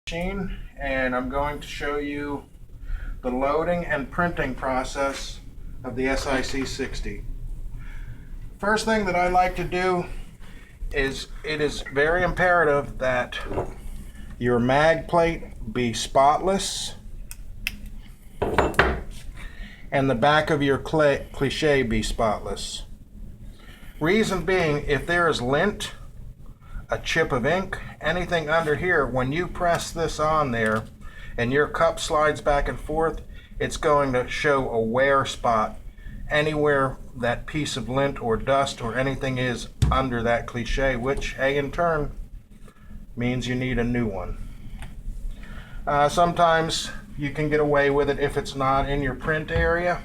Machine, and I'm going to show you the loading and printing process of the SIC60. First thing that I like to do is it is very imperative that your mag plate be spotless and the back of your cliche be spotless. Reason being, if there is lint, a chip of ink, anything under here, when you press this on there and your cup slides back and forth, it's going to show a wear spot anywhere that piece of lint or dust or anything is under that cliche, which in turn means you need a new one. Sometimes you can get away with it if it's not in your print area,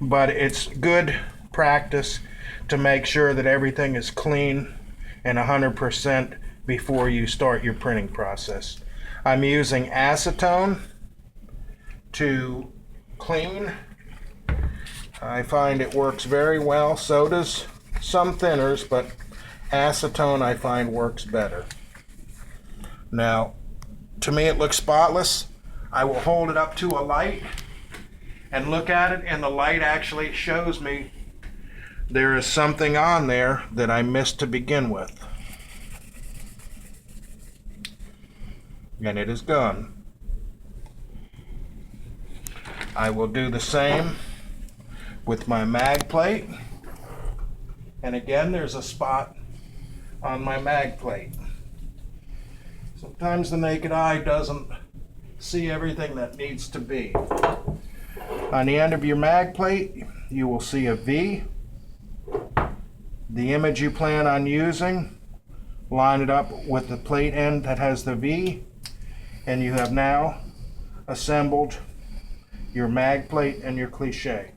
but it's good practice to make sure that everything is clean and 100% before you start your printing process. I'm using acetone to clean. I find it works very well. So does some thinners, but acetone I find works better. Now, to me it looks spotless. I will hold it up to a light and look at it, and the light actually shows me there is something on there that I missed to begin with. And it is gone. I will do the same with my mag plate. And again, there's a spot on my mag plate. Sometimes the naked eye doesn't see everything that needs to be. On the end of your mag plate, you will see a V. The image you plan on using, line it up with the plate end that has the V, and you have now assembled your mag plate and your cliche.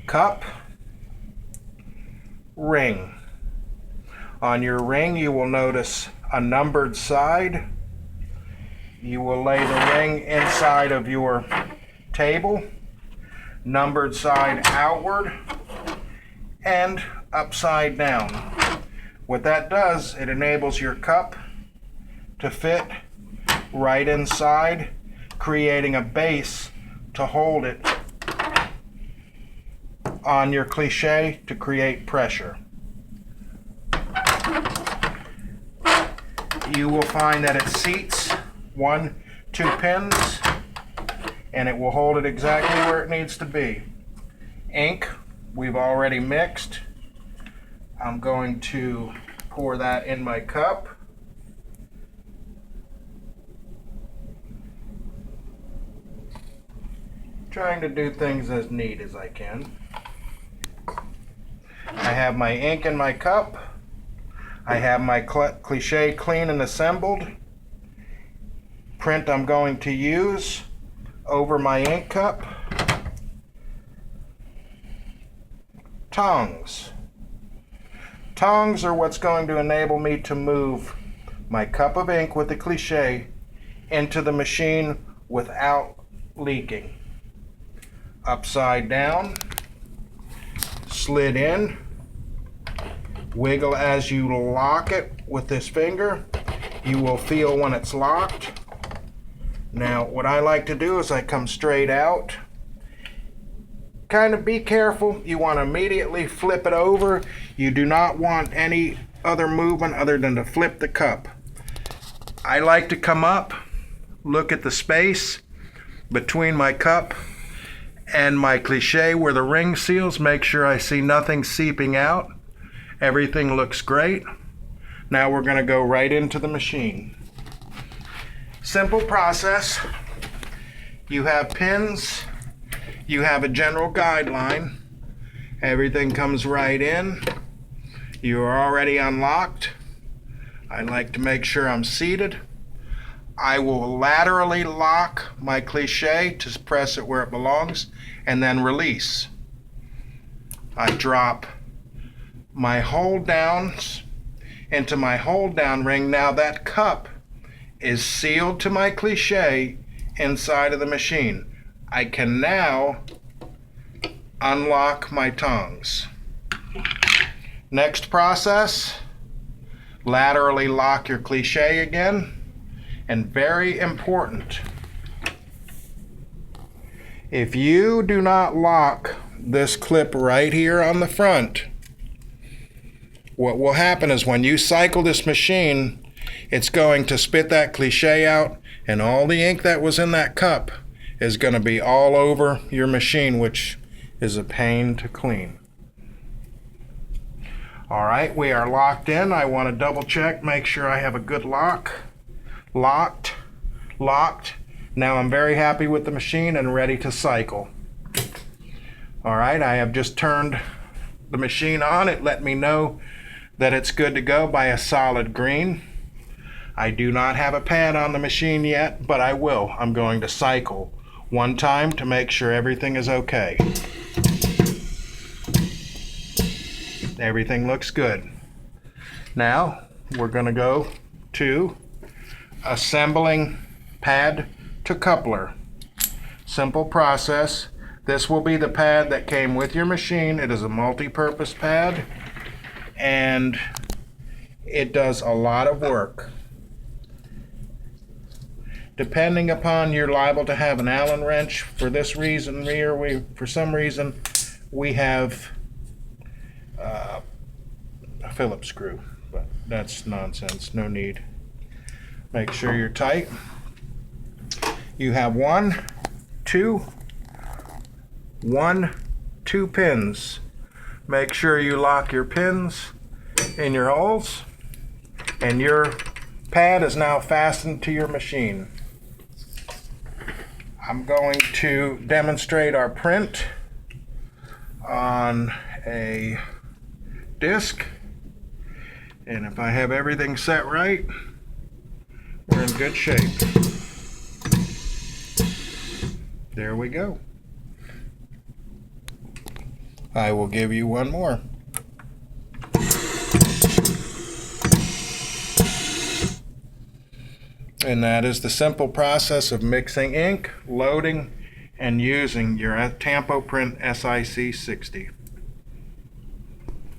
Cup, ring. On your ring you will notice a numbered side. You will lay the ring inside of your table, numbered side outward and upside down. What that does, it enables your cup to fit right inside, creating a base to hold it on your cliche to create pressure. You will find that it seats 1, 2 pins, and it will hold it exactly where it needs to be. Ink, we've already mixed. I'm going to pour that in my cup. Trying to do things as neat as I can. I have my ink in my cup. I have my cliche clean and assembled. Print I'm going to use over my ink cup. Tongs. Tongs are what's going to enable me to move my cup of ink with the cliche into the machine without leaking. Upside down, slid in, wiggle as you lock it with this finger. You will feel when it's locked. Now, what I like to do is I come straight out. Kind of be careful. You want to immediately flip it over. You do not want any other movement other than to flip the cup. I like to come up, look at the space between my cup and my cliche where the ring seals, make sure I see nothing seeping out. Everything looks great. Now we're going to go right into the machine. Simple process. You have pins, you have a general guideline. Everything comes right in. You are already unlocked. I like to make sure I'm seated. I will laterally lock my cliche to press it where it belongs and then release. I drop my hold downs into my hold down ring. Now that cup is sealed to my cliche inside of the machine. I can now unlock my tongs. Next process, laterally lock your cliche again. And very important, if you do not lock this clip right here on the front, what will happen is when you cycle this machine, it's going to spit that cliche out, and all the ink that was in that cup is going to be all over your machine, which is a pain to clean. All right, we are locked in. I want to double check, make sure I have a good lock. Locked. Now I'm very happy with the machine and ready to cycle. All right, I have just turned the machine on. It let me know that it's good to go by a solid green. I do not have a pad on the machine yet, but I will. I'm going to cycle one time to make sure everything is okay. Everything looks good. Now we're going to go to assembling pad to coupler. Simple process. This will be the pad that came with your machine. It is a multi-purpose pad, and it does a lot of work. Depending upon, you're liable to have an Allen wrench. For this reason here, for some reason, we have a Phillips screw, but that's nonsense, no need. Make sure you're tight. You have 2 pins. Make sure you lock your pins in your holes, and your pad is now fastened to your machine. I'm going to demonstrate our print on a disc, and if I have everything set right, we're in good shape. There we go. I will give you one more. And that is the simple process of mixing ink, loading, and using your Tampo Print SIC 60.